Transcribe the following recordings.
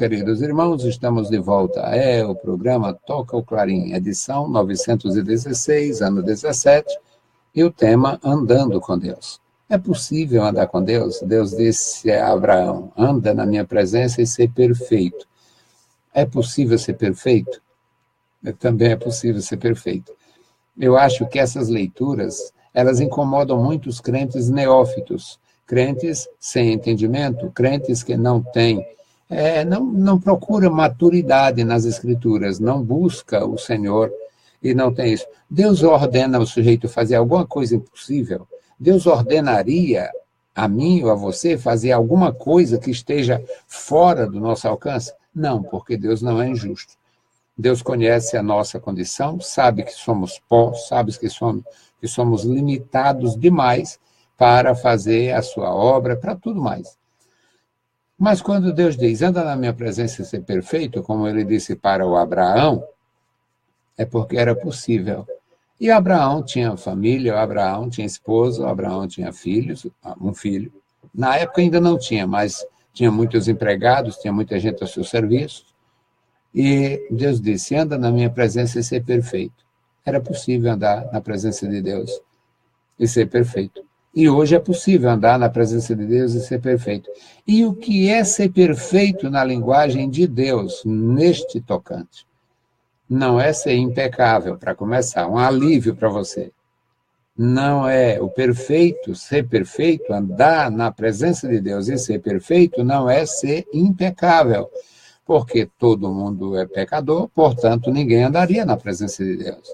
queridos irmãos, estamos de volta. O programa Toca o Clarim, edição 916, ano 17, e o tema Andando com Deus. É possível andar com Deus? Deus disse a Abraão, anda na minha presença e ser perfeito. É possível ser perfeito? Também é possível ser perfeito. Eu acho que essas leituras, elas incomodam muitos crentes neófitos, crentes sem entendimento, crentes que não têm, não procura maturidade nas Escrituras, não busca o Senhor e não tem isso. Deus ordena o sujeito fazer alguma coisa impossível? Deus ordenaria a mim ou a você fazer alguma coisa que esteja fora do nosso alcance? Não, porque Deus não é injusto. Deus conhece a nossa condição, sabe que somos pó, sabe que somos limitados demais para fazer a sua obra, para tudo mais. Mas quando Deus diz, anda na minha presença e ser perfeito, como ele disse para o Abraão, é porque era possível. E Abraão tinha família, Abraão tinha esposa, Abraão tinha filhos, um filho. Na época ainda não tinha, mas tinha muitos empregados, tinha muita gente ao seu serviço. E Deus disse, anda na minha presença e ser perfeito. Era possível andar na presença de Deus e ser perfeito. E hoje é possível andar na presença de Deus e ser perfeito. E o que é ser perfeito na linguagem de Deus, neste tocante? Não é ser impecável, para começar, um alívio para você. Não é o perfeito, ser perfeito, andar na presença de Deus e ser perfeito, não é ser impecável. Porque todo mundo é pecador, portanto, ninguém andaria na presença de Deus.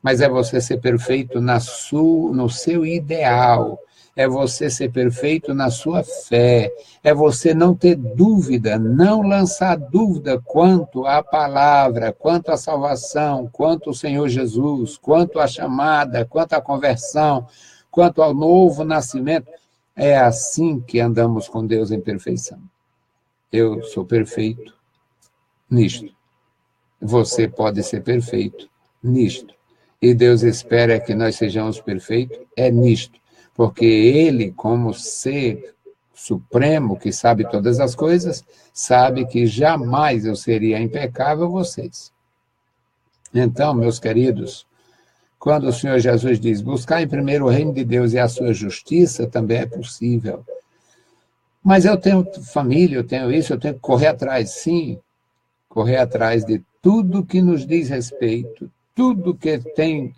Mas é você ser perfeito no seu ideal, é você ser perfeito na sua fé, é você não ter dúvida, não lançar dúvida quanto à palavra, quanto à salvação, quanto ao Senhor Jesus, quanto à chamada, quanto à conversão, quanto ao novo nascimento. É assim que andamos com Deus em perfeição. Eu sou perfeito nisto. Você pode ser perfeito nisto. E Deus espera que nós sejamos perfeitos nisto. Porque Ele, como ser supremo, que sabe todas as coisas, sabe que jamais eu seria impecável vocês. Então, meus queridos, quando o Senhor Jesus diz, buscar em primeiro o reino de Deus e a sua justiça, também é possível. Mas eu tenho família, eu tenho isso, eu tenho que correr atrás, sim, correr atrás de tudo que nos diz respeito, tudo que tem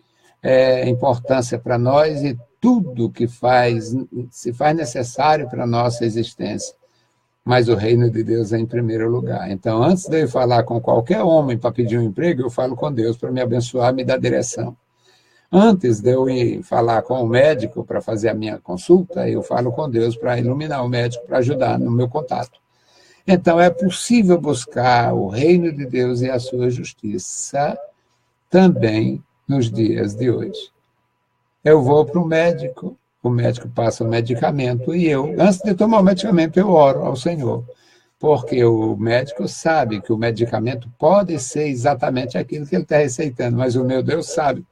importância para nós e tudo que se faz necessário para a nossa existência. Mas o reino de Deus é em primeiro lugar. Então, antes de eu falar com qualquer homem para pedir um emprego, eu falo com Deus para me abençoar, me dar direção. Antes de eu ir falar com o médico para fazer a minha consulta, eu falo com Deus para iluminar o médico, para ajudar no meu contato. Então, é possível buscar o reino de Deus e a sua justiça também nos dias de hoje. Eu vou para o médico passa o medicamento e eu, antes de tomar o medicamento, eu oro ao Senhor. Porque o médico sabe que o medicamento pode ser exatamente aquilo que ele está receitando, mas o meu Deus sabe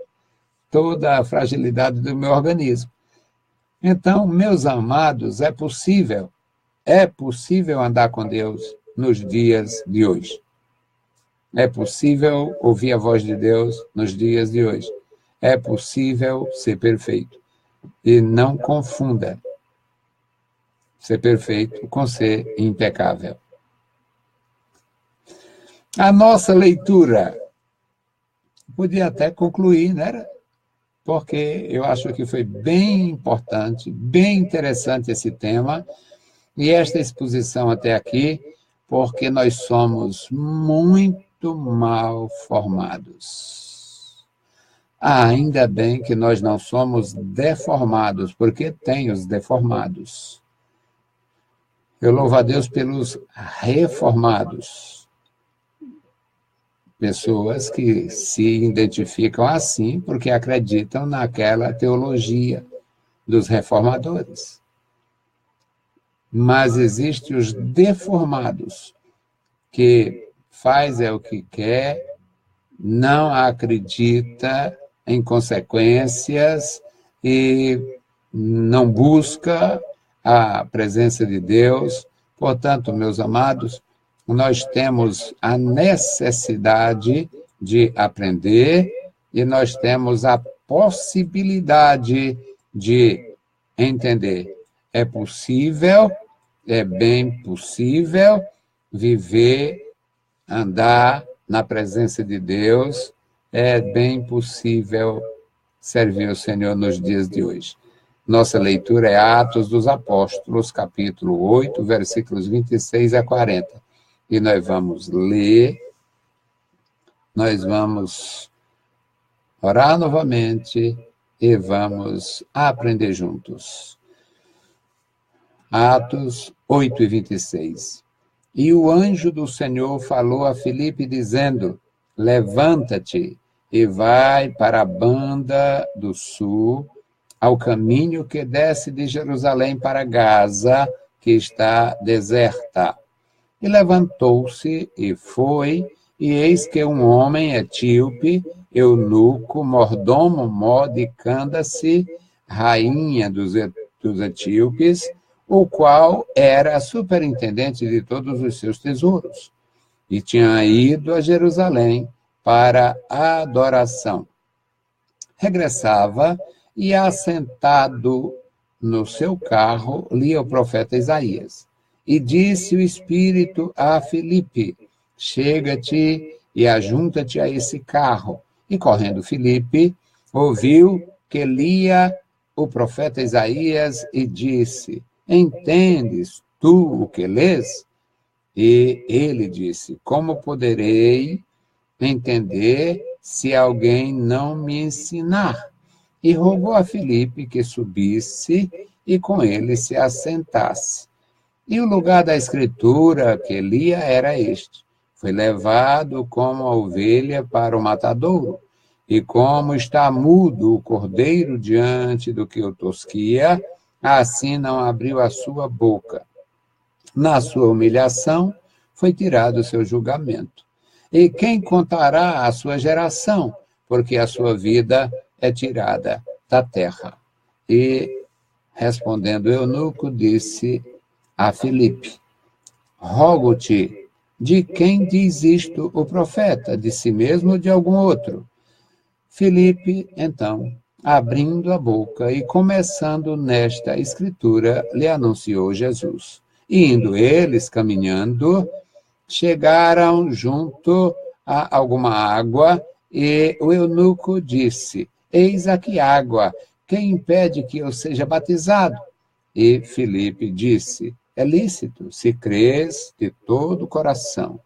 toda a fragilidade do meu organismo. Então, meus amados, é possível andar com Deus nos dias de hoje. É possível ouvir a voz de Deus nos dias de hoje. É possível ser perfeito. E não confunda ser perfeito com ser impecável. A nossa leitura podia até concluir, né? Porque eu acho que foi bem importante, bem interessante esse tema, e esta exposição até aqui, porque nós somos muito mal formados. Ainda bem que nós não somos deformados, porque tem os deformados. Eu louvo a Deus pelos reformados. Pessoas que se identificam assim porque acreditam naquela teologia dos reformadores. Mas existem os deformados, que faz o que quer, não acredita em consequências e não busca a presença de Deus. Portanto, meus amados, nós temos a necessidade de aprender e nós temos a possibilidade de entender. É possível, é bem possível viver, andar na presença de Deus, é bem possível servir o Senhor nos dias de hoje. Nossa leitura é Atos dos Apóstolos, capítulo 8, versículos 26 a 40. E nós vamos ler, nós vamos orar novamente e vamos aprender juntos. Atos 8 e 26. E o anjo do Senhor falou a Filipe, dizendo: levanta-te e vai para a banda do sul, ao caminho que desce de Jerusalém para Gaza, que está deserta. E levantou-se e foi, e eis que um homem etíope, eunuco, mordomo de Cândace, rainha dos etíopes, o qual era superintendente de todos os seus tesouros, e tinha ido a Jerusalém para a adoração. Regressava e, assentado no seu carro, lia o profeta Isaías. E disse o Espírito a Filipe: chega-te e ajunta-te a esse carro. E correndo Filipe, ouviu que lia o profeta Isaías e disse: entendes tu o que lês? E ele disse: como poderei entender se alguém não me ensinar? E rogou a Filipe que subisse e com ele se assentasse. E o lugar da escritura que lia era este: foi levado como a ovelha para o matadouro, e como está mudo o cordeiro diante do que o tosquia, assim não abriu a sua boca. Na sua humilhação foi tirado o seu julgamento. E quem contará a sua geração? Porque a sua vida é tirada da terra. E, respondendo o eunuco, disse a Filipe: rogo-te, de quem diz isto o profeta? De si mesmo ou de algum outro? Filipe, então, abrindo a boca e começando nesta escritura, lhe anunciou Jesus. E indo eles caminhando, chegaram junto a alguma água, e o eunuco disse: eis aqui água, quem impede que eu seja batizado? E Filipe disse: é lícito, se crês de todo o coração.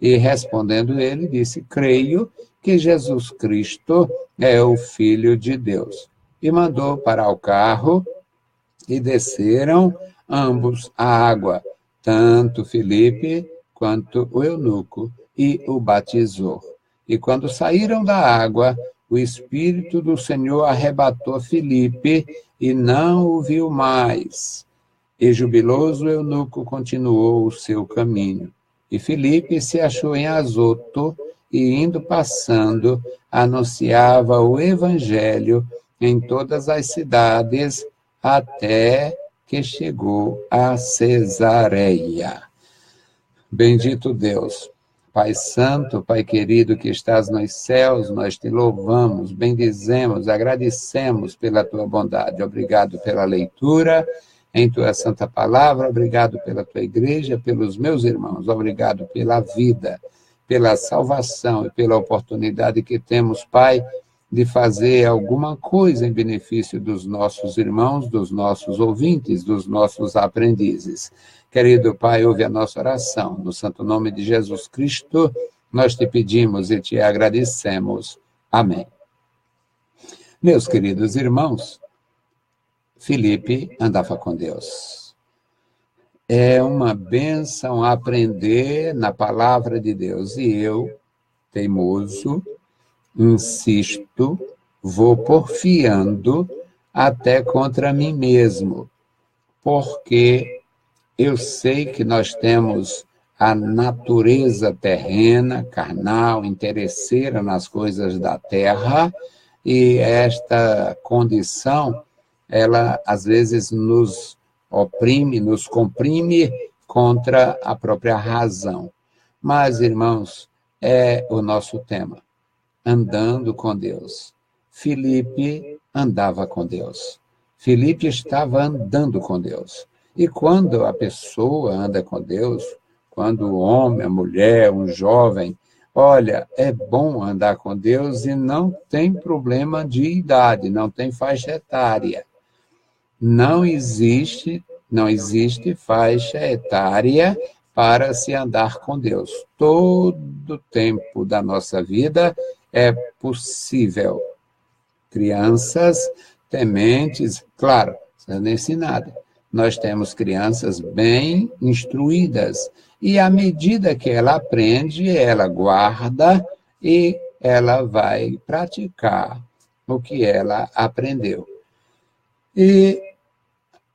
E respondendo ele, disse: creio que Jesus Cristo é o Filho de Deus. E mandou parar o carro, e desceram ambos à água, tanto Filipe quanto o eunuco, e o batizou. E quando saíram da água, o Espírito do Senhor arrebatou Filipe, e não o viu mais. E jubiloso o eunuco continuou o seu caminho. E Filipe se achou em Azoto, e indo passando, anunciava o evangelho em todas as cidades, até que chegou a Cesareia. Bendito Deus, Pai Santo, Pai querido que estás nos céus, nós te louvamos, bendizemos, agradecemos pela tua bondade. Obrigado pela leitura em tua santa palavra, obrigado pela tua igreja, pelos meus irmãos, obrigado pela vida, pela salvação e pela oportunidade que temos, Pai, de fazer alguma coisa em benefício dos nossos irmãos, dos nossos ouvintes, dos nossos aprendizes. Querido Pai, ouve a nossa oração. No santo nome de Jesus Cristo, nós te pedimos e te agradecemos. Amém. Meus queridos irmãos, Filipe andava com Deus. É uma bênção aprender na palavra de Deus. E eu, teimoso, insisto, vou porfiando até contra mim mesmo, porque eu sei que nós temos a natureza terrena, carnal, interesseira nas coisas da terra, e esta condição, ela às vezes nos oprime, nos comprime contra a própria razão. Mas, irmãos, é o nosso tema, andando com Deus. Filipe andava com Deus. Filipe estava andando com Deus. E quando a pessoa anda com Deus, quando o homem, a mulher, um jovem, olha, é bom andar com Deus e não tem problema de idade, não tem faixa etária. Não existe faixa etária para se andar com Deus. Todo tempo da nossa vida é possível. Crianças tementes, claro, sendo ensinada. Nós temos crianças bem instruídas e à medida que ela aprende, ela guarda e ela vai praticar o que ela aprendeu. E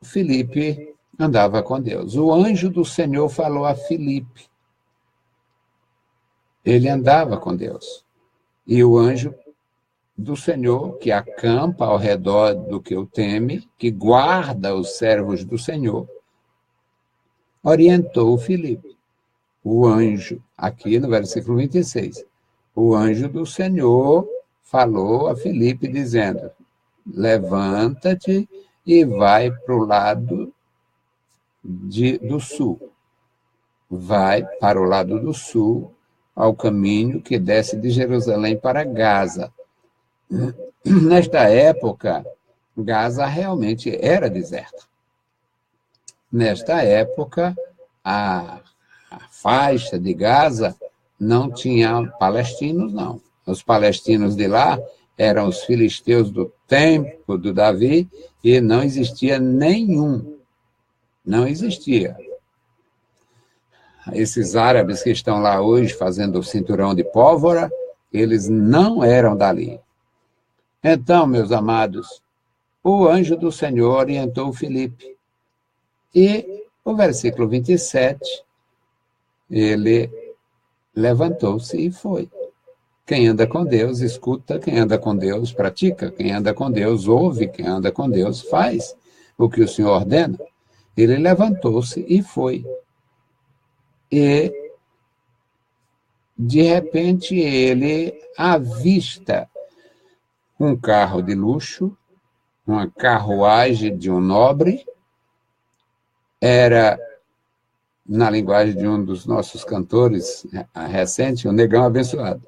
Filipe andava com Deus. O anjo do Senhor falou a Filipe. Ele andava com Deus. E o anjo do Senhor, que acampa ao redor do que o teme, que guarda os servos do Senhor, orientou Filipe. O anjo, aqui no versículo 26, o anjo do Senhor falou a Filipe dizendo, levanta-te e vai para o lado do sul. Vai para o lado do sul, ao caminho que desce de Jerusalém para Gaza. Nesta época, Gaza realmente era deserta. Nesta época, a faixa de Gaza não tinha palestinos, não. Os palestinos de lá eram os filisteus do tempo do Davi e não existia nenhum. Não existia. Esses árabes que estão lá hoje fazendo o cinturão de pólvora, eles não eram dali. Então, meus amados, o anjo do Senhor orientou Filipe. E o versículo 27, ele levantou-se e foi. Quem anda com Deus, escuta, quem anda com Deus, pratica, quem anda com Deus, ouve, quem anda com Deus, faz o que o Senhor ordena. Ele levantou-se e foi. E, de repente, ele avista um carro de luxo, uma carruagem de um nobre, era, na linguagem de um dos nossos cantores recente, o Negão Abençoado,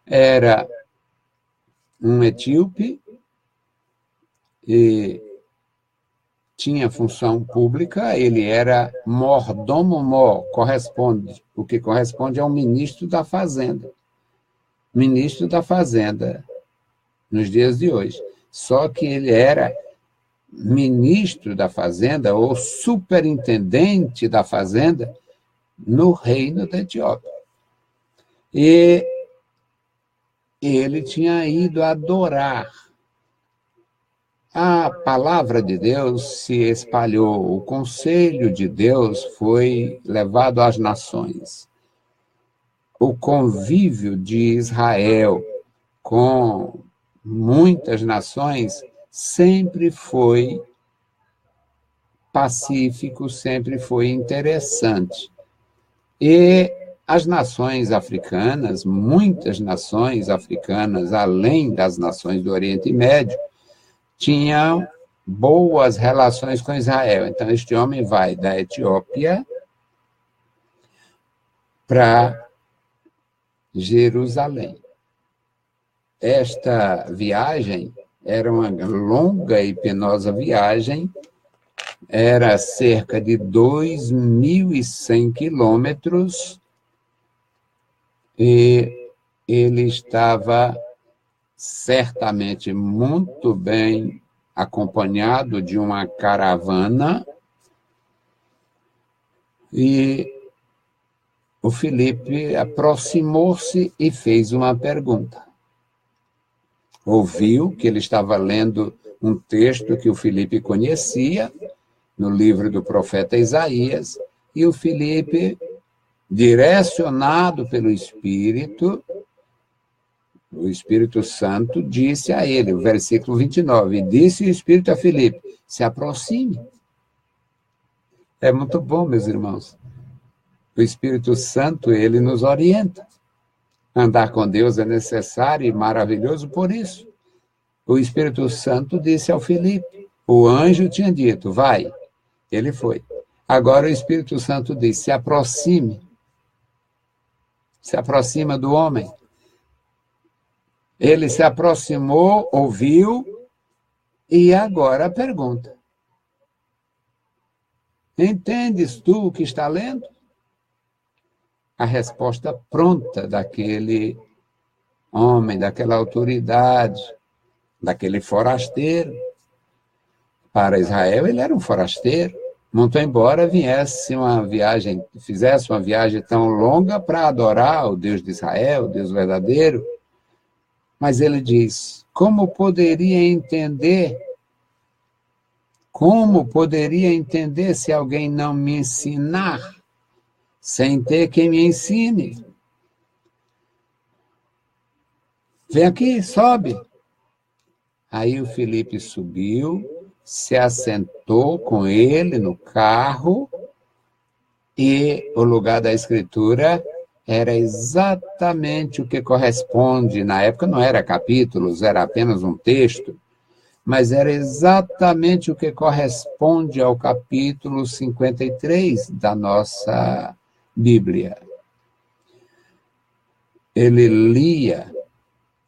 era um etíope e tinha função pública, ele era mordomo-mor, o que corresponde ao ministro da Fazenda. Ministro da Fazenda, nos dias de hoje. Só que ele era ministro da Fazenda ou superintendente da Fazenda no reino da Etiópia. E ele tinha ido adorar. A palavra de Deus se espalhou, o conselho de Deus foi levado às nações. O convívio de Israel com muitas nações sempre foi pacífico, sempre foi interessante. E as nações africanas, muitas nações africanas, além das nações do Oriente Médio, tinham boas relações com Israel. Então, este homem vai da Etiópia para Jerusalém. Esta viagem era uma longa e penosa viagem, era cerca de 2.100 quilômetros, e ele estava certamente muito bem acompanhado de uma caravana, e o Filipe aproximou-se e fez uma pergunta. Ouviu que ele estava lendo um texto que o Filipe conhecia, no livro do profeta Isaías, e o Filipe, direcionado pelo Espírito, o Espírito Santo disse a ele, o versículo 29, disse o Espírito a Filipe, se aproxime. É muito bom, meus irmãos. O Espírito Santo, ele nos orienta. Andar com Deus é necessário e maravilhoso por isso. O Espírito Santo disse ao Filipe, o anjo tinha dito, vai, ele foi. Agora o Espírito Santo diz, se aproxima do homem. Ele se aproximou, ouviu, e agora pergunta. Entendes tu o que está lendo? A resposta pronta daquele homem, daquela autoridade, daquele forasteiro. Para Israel, ele era um forasteiro. Muito embora fizesse uma viagem tão longa para adorar o Deus de Israel, o Deus verdadeiro. Mas ele diz, como poderia entender se alguém não me ensinar, sem ter quem me ensine? Vem aqui, sobe. Aí o Filipe subiu, se assentou com ele no carro, e o lugar da escritura era exatamente o que corresponde, na época não era capítulos, era apenas um texto, mas era exatamente o que corresponde ao capítulo 53 da nossa Bíblia. Ele lia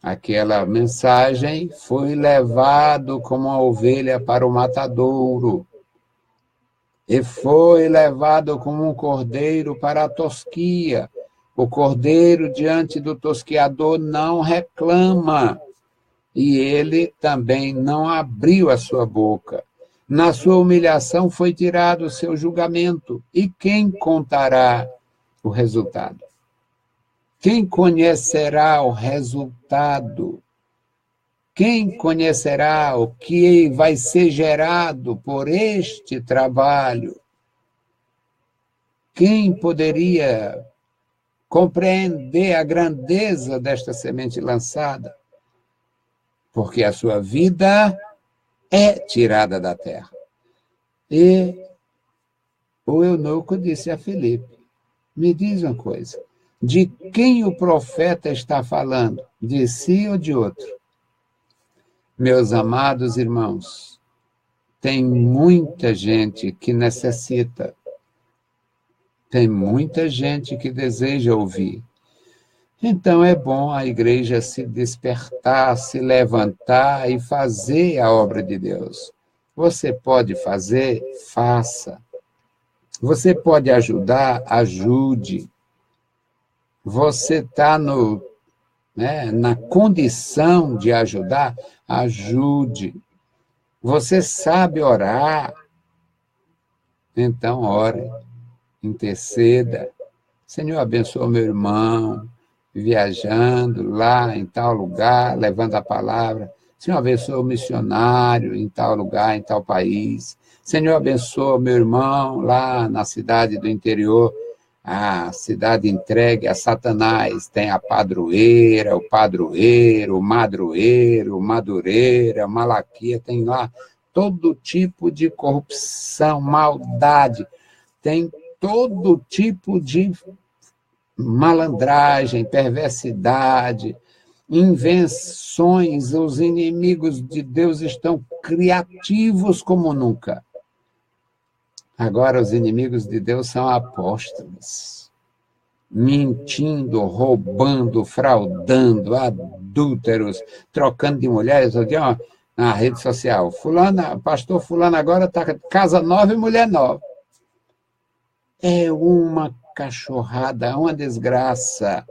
aquela mensagem, foi levado como uma ovelha para o matadouro, e foi levado como um cordeiro para a tosquia. O cordeiro diante do tosquiador não reclama, e ele também não abriu a sua boca. Na sua humilhação foi tirado o seu julgamento, e quem contará o resultado? Quem conhecerá o resultado? Quem conhecerá o que vai ser gerado por este trabalho? Quem poderia compreender a grandeza desta semente lançada? Porque a sua vida é tirada da terra. E o eunuco disse a Filipe, me diz uma coisa, de quem o profeta está falando? De si ou de outro? Meus amados irmãos, tem muita gente que necessita, tem muita gente que deseja ouvir. Então é bom a igreja se despertar, se levantar e fazer a obra de Deus. Você pode fazer? Faça. Você pode ajudar? Ajude. Você está na condição de ajudar? Ajude. Você sabe orar? Então ore, interceda. Senhor, abençoa meu irmão, viajando lá em tal lugar, levando a palavra. Senhor, abençoa o missionário em tal lugar, em tal país. Senhor, abençoa meu irmão lá na cidade do interior, a cidade entregue a Satanás. Tem a padroeira, o padroeiro, o madroeiro, madureira, malaquia, tem lá todo tipo de corrupção, maldade, tem todo tipo de malandragem, perversidade, invenções. Os inimigos de Deus estão criativos como nunca. Agora, os inimigos de Deus são apóstolos, mentindo, roubando, fraudando, adúlteros, trocando de mulheres. Aqui, ó, na rede social, pastor fulano agora está casa nova e mulher nova. É uma cachorrada, uma desgraça.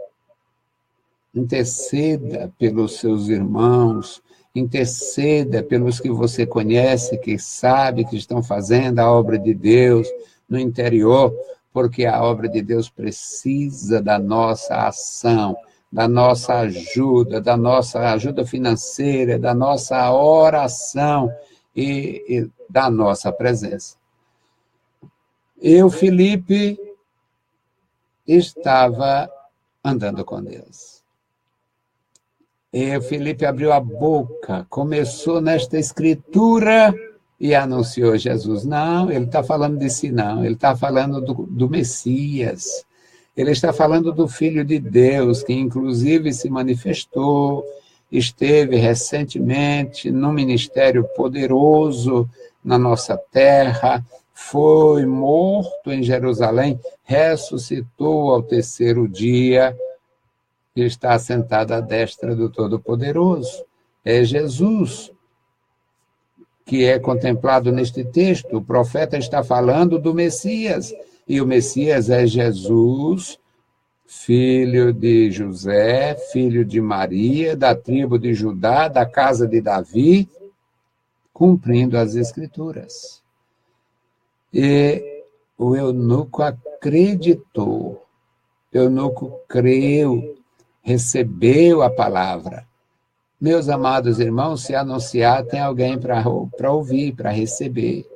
Interceda pelos seus irmãos, interceda pelos que você conhece, que sabe que estão fazendo a obra de Deus no interior, porque a obra de Deus precisa da nossa ação, da nossa ajuda financeira, da nossa oração e da nossa presença. Filipe, estava andando com Deus. E Filipe abriu a boca, começou nesta escritura e anunciou Jesus. Não, ele está falando de si, não. Ele está falando do Messias. Ele está falando do Filho de Deus, que inclusive se manifestou, esteve recentemente num ministério poderoso na nossa terra, foi morto em Jerusalém, ressuscitou ao terceiro dia e está sentado à destra do Todo-Poderoso. É Jesus que é contemplado neste texto. O profeta está falando do Messias, e o Messias é Jesus, filho de José, filho de Maria, da tribo de Judá, da casa de Davi, cumprindo as Escrituras. E o eunuco acreditou, o eunuco creu, recebeu a palavra. Meus amados irmãos, se anunciar, tem alguém para ouvir, para receber.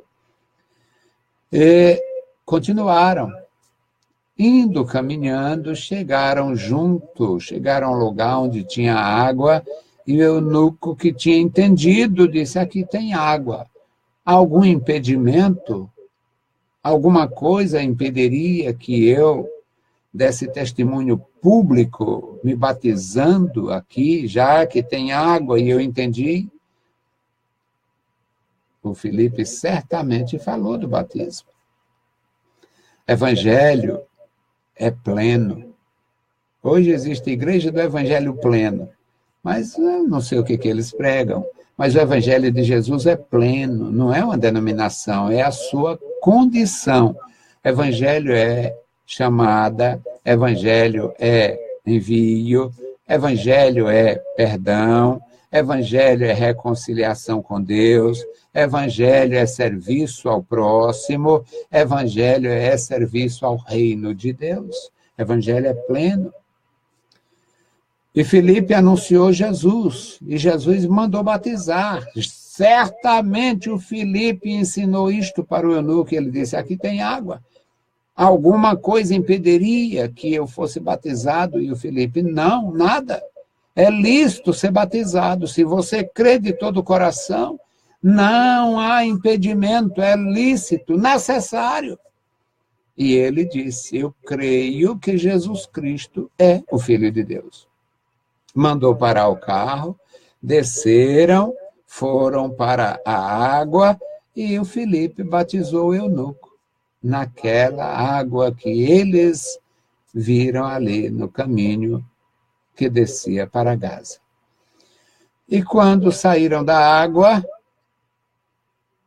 E continuaram. Indo, caminhando, chegaram ao lugar onde tinha água, e o eunuco que tinha entendido disse, aqui tem água. Algum impedimento? Alguma coisa impediria que eu desse testemunho público, me batizando aqui, já que tem água e eu entendi? O Filipe certamente falou do batismo. Evangelho é pleno. Hoje existe a igreja do evangelho pleno, mas eu não sei o que eles pregam, mas o evangelho de Jesus é pleno, não é uma denominação, é a sua condição. Evangelho é chamada, evangelho é envio, evangelho é perdão, evangelho é reconciliação com Deus, evangelho é serviço ao próximo, evangelho é serviço ao reino de Deus. Evangelho é pleno. E Filipe anunciou Jesus, e Jesus mandou batizar. Certamente o Filipe ensinou isto para o eunuco, ele disse, aqui tem água. Alguma coisa impediria que eu fosse batizado? E o Filipe, não, nada. É lícito ser batizado. Se você crê de todo o coração, não há impedimento, é lícito, necessário. E ele disse, eu creio que Jesus Cristo é o Filho de Deus. Mandou parar o carro, desceram, foram para a água, e o Filipe batizou o eunuco naquela água que eles viram ali no caminho que descia para Gaza. E quando saíram da água,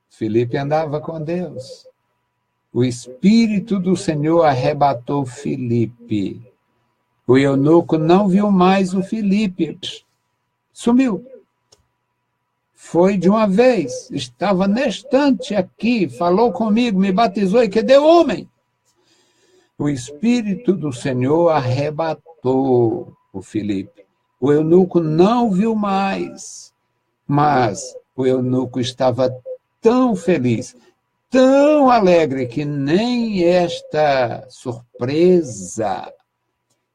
Filipe andava com Deus. O Espírito do Senhor arrebatou Filipe. O eunuco não viu mais o Filipe. Sumiu. Foi de uma vez. Estava nestante aqui, falou comigo, me batizou e cadê o homem? O Espírito do Senhor arrebatou o Filipe. O eunuco não viu mais, mas o eunuco estava tão feliz, tão alegre, que nem esta surpresa,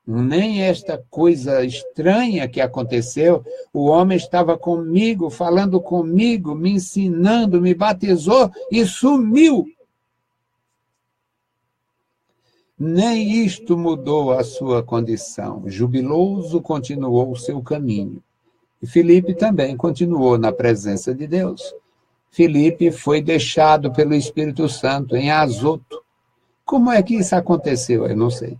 nem esta coisa estranha que aconteceu, o homem estava comigo, falando comigo, me ensinando, me batizou e sumiu. Nem isto mudou a sua condição. Jubiloso continuou o seu caminho. E Filipe também continuou na presença de Deus. Filipe foi deixado pelo Espírito Santo em Azoto. Como é que isso aconteceu? Eu não sei.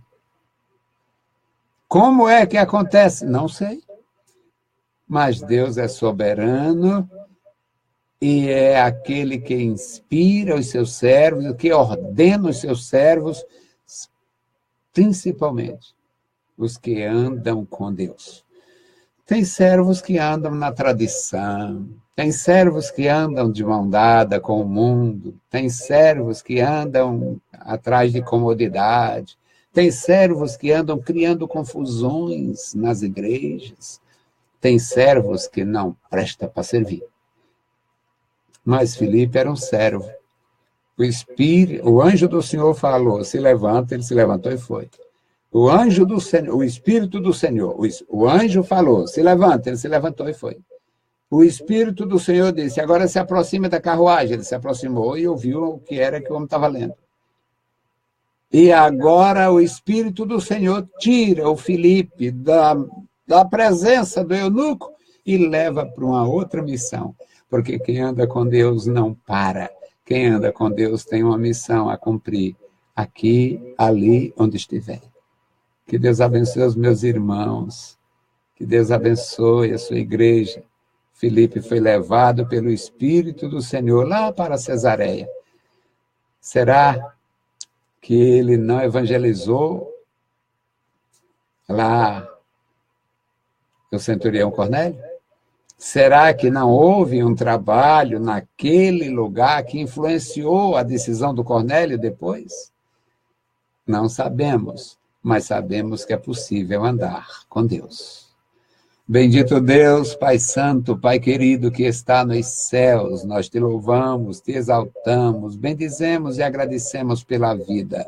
Como é que acontece? Não sei. Mas Deus é soberano e é aquele que inspira os seus servos, que ordena os seus servos, principalmente os que andam com Deus. Tem servos que andam na tradição, tem servos que andam de mão dada com o mundo, tem servos que andam atrás de comodidade, tem servos que andam criando confusões nas igrejas, tem servos que não prestam para servir. Mas Filipe era um servo. O anjo do Senhor falou, se levanta, ele se levantou e foi. O anjo do Senhor, o Espírito do Senhor, o anjo falou, se levanta, ele se levantou e foi. O Espírito do Senhor disse, agora se aproxima da carruagem. Ele se aproximou e ouviu o que era que o homem estava lendo. E agora o Espírito do Senhor tira o Felipe da presença do eunuco e leva para uma outra missão. Porque quem anda com Deus não para. Quem anda com Deus tem uma missão a cumprir, aqui, ali, onde estiver. Que Deus abençoe os meus irmãos. Que Deus abençoe a sua igreja. Felipe foi levado pelo Espírito do Senhor lá para Cesareia. Será que ele não evangelizou lá o centurião Cornélio? Será que não houve um trabalho naquele lugar que influenciou a decisão do Cornélio depois? Não sabemos, mas sabemos que é possível andar com Deus. Bendito Deus, Pai Santo, Pai querido que está nos céus, nós te louvamos, te exaltamos, bendizemos e agradecemos pela vida.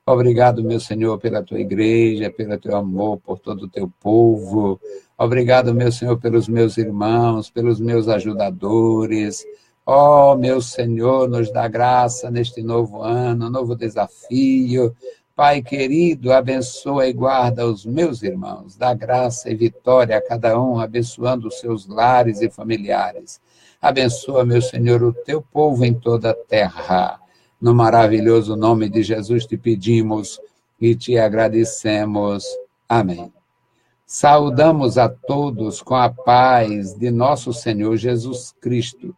Obrigado, meu Senhor, pela tua igreja, pelo teu amor, por todo o teu povo. Obrigado, meu Senhor, pelos meus irmãos, pelos meus ajudadores. Ó, meu Senhor, nos dá graça neste novo ano, novo desafio. Pai querido, abençoa e guarda os meus irmãos. Dá graça e vitória a cada um, abençoando os seus lares e familiares. Abençoa, meu Senhor, o teu povo em toda a terra. No maravilhoso nome de Jesus te pedimos e te agradecemos. Amém. Saudamos a todos com a paz de nosso Senhor Jesus Cristo.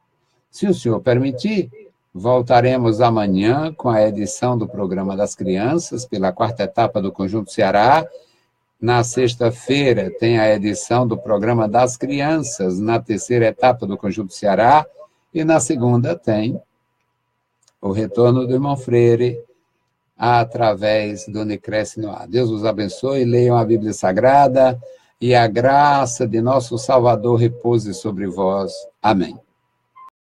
Se o Senhor permitir, voltaremos amanhã com a edição do Programa das Crianças, pela quarta etapa do Conjunto Ceará. Na sexta-feira tem a edição do Programa das Crianças, na terceira etapa do Conjunto Ceará. E na segunda tem o retorno do irmão Freire através do Unicresce no Ar. Deus os abençoe, leiam a Bíblia Sagrada e a graça de nosso Salvador repouse sobre vós. Amém.